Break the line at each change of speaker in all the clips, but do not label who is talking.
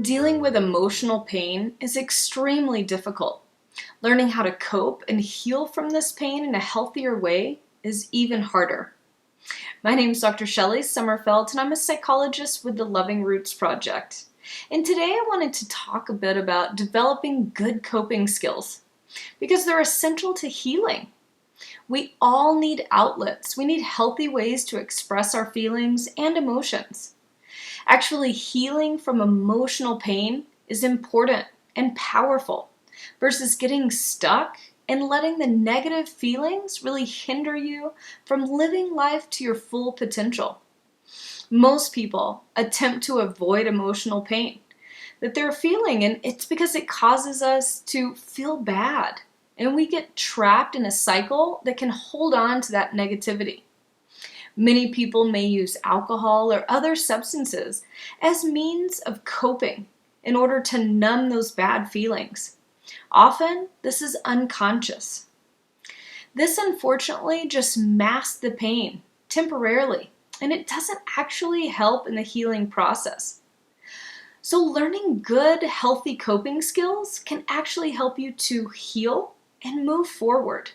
Dealing with emotional pain is extremely difficult. Learning how to cope and heal from this pain in a healthier way is even harder. My name is Dr. Shelley Sommerfeldt, and I'm a psychologist with the Loving Roots Project. And today I wanted to talk a bit about developing good coping skills because they're essential to healing. We all need outlets. We need healthy ways to express our feelings and emotions. Actually, healing from emotional pain is important and powerful versus getting stuck and letting the negative feelings really hinder you from living life to your full potential. Most people attempt to avoid emotional pain that they're feeling, and it's because it causes us to feel bad, and we get trapped in a cycle that can hold on to that negativity. Many people may use alcohol or other substances as means of coping in order to numb those bad feelings. Often, this is unconscious. This unfortunately just masks the pain temporarily, and it doesn't actually help in the healing process. So learning good, healthy coping skills can actually help you to heal and move forward.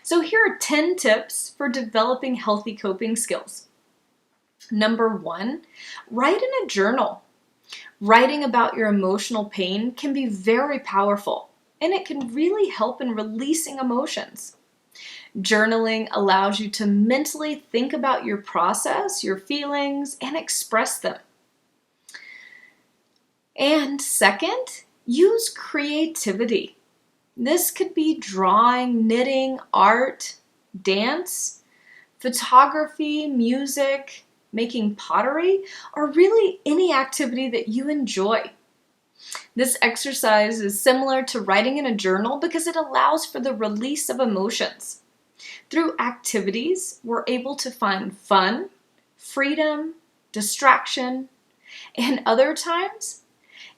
So here are 10 tips for developing healthy coping skills. Number 1, write in a journal. Writing about your emotional pain can be very powerful, and it can really help in releasing emotions. Journaling allows you to mentally think about your process, your feelings, and express them. And second, use creativity. This could be drawing, knitting, art, dance, photography, music, making pottery, or really any activity that you enjoy. This exercise is similar to writing in a journal because it allows for the release of emotions. Through activities, we're able to find fun, freedom, distraction, and other times,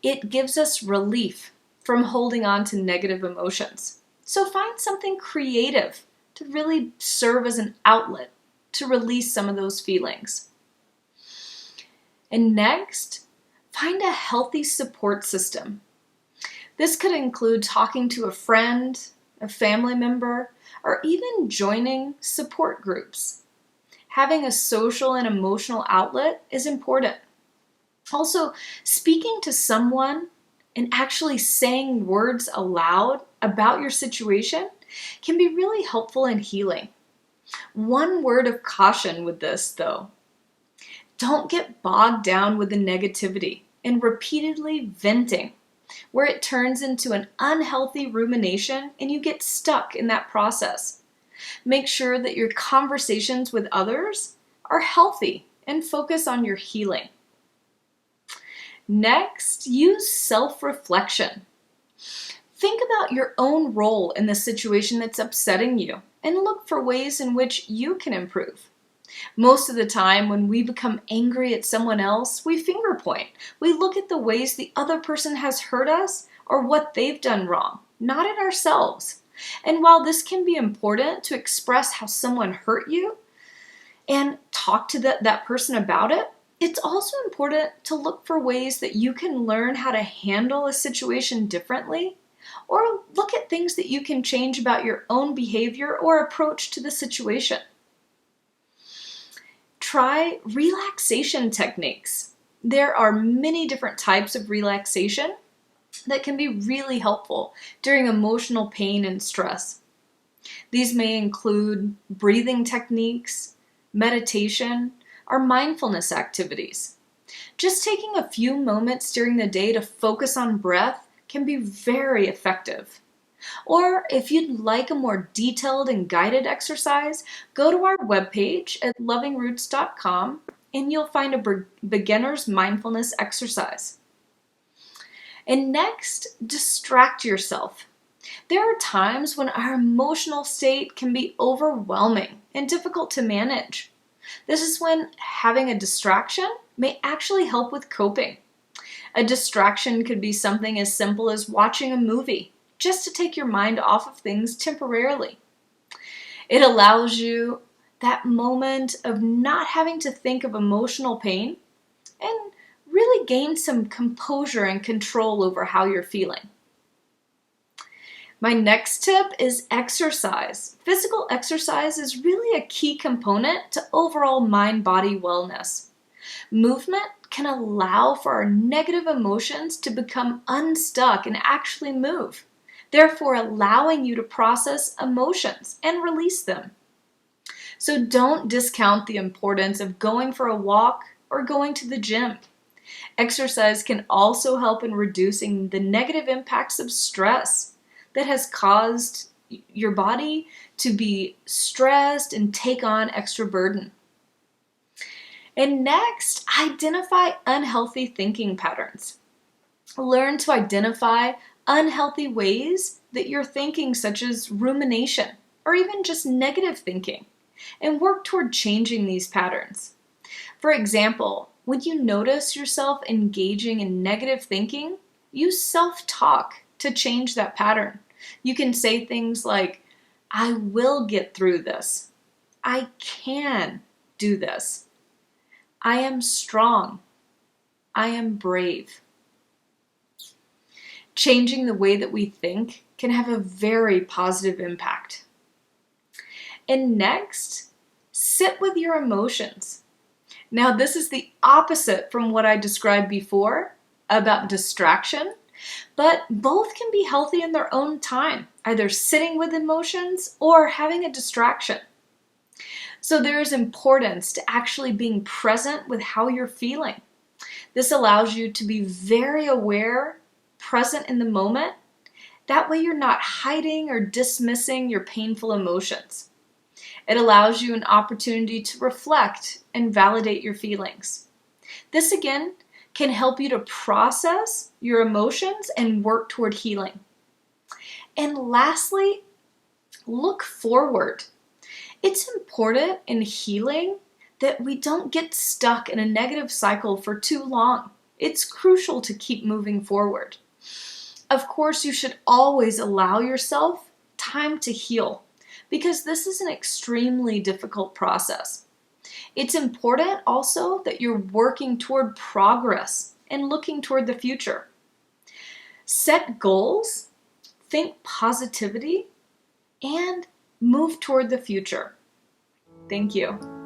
it gives us relief from holding on to negative emotions. So find something creative to really serve as an outlet to release some of those feelings. And next, find a healthy support system. This could include talking to a friend, a family member, or even joining support groups. Having a social and emotional outlet is important. Also, speaking to someone and actually saying words aloud about your situation can be really helpful in healing. One word of caution with this, though. Don't get bogged down with the negativity and repeatedly venting, where it turns into an unhealthy rumination and you get stuck in that process. Make sure that your conversations with others are healthy and focus on your healing. Next, use self-reflection. Think about your own role in the situation that's upsetting you and look for ways in which you can improve. Most of the time, when we become angry at someone else, we finger point. We look at the ways the other person has hurt us or what they've done wrong, not at ourselves. And while this can be important to express how someone hurt you and talk to that person about it, it's also important to look for ways that you can learn how to handle a situation differently, or look at things that you can change about your own behavior or approach to the situation. Try relaxation techniques. There are many different types of relaxation that can be really helpful during emotional pain and stress. These may include breathing techniques, meditation, or mindfulness activities. Just taking a few moments during the day to focus on breath can be very effective. Or if you'd like a more detailed and guided exercise, go to our webpage at lovingroots.com and you'll find a beginner's mindfulness exercise. And next, distract yourself. There are times when our emotional state can be overwhelming and difficult to manage. This is when having a distraction may actually help with coping. A distraction could be something as simple as watching a movie, just to take your mind off of things temporarily. It allows you that moment of not having to think of emotional pain and really to gain some composure and control over how you're feeling. My next tip is exercise. Physical exercise is really a key component to overall mind-body wellness. Movement can allow for our negative emotions to become unstuck and actually move, therefore allowing you to process emotions and release them. So don't discount the importance of going for a walk or going to the gym. Exercise can also help in reducing the negative impacts of stress that has caused your body to be stressed and take on extra burden. And next, identify unhealthy thinking patterns. Learn to identify unhealthy ways that you're thinking, such as rumination or even just negative thinking, and work toward changing these patterns. For example, when you notice yourself engaging in negative thinking, use self-talk to change that pattern. You can say things like, I will get through this. I can do this. I am strong. I am brave. Changing the way that we think can have a very positive impact. And next, sit with your emotions. Now, this is the opposite from what I described before about distraction, but both can be healthy in their own time, either sitting with emotions or having a distraction. So there is importance to actually being present with how you're feeling. This allows you to be very aware, present in the moment. That way you're not hiding or dismissing your painful emotions. It allows you an opportunity to reflect and validate your feelings. This again can help you to process your emotions and work toward healing. And lastly, look forward. It's important in healing that we don't get stuck in a negative cycle for too long. It's crucial to keep moving forward. Of course, you should always allow yourself time to heal, because this is an extremely difficult process. It's important also that you're working toward progress and looking toward the future. Set goals, think positivity, and move toward the future. Thank you.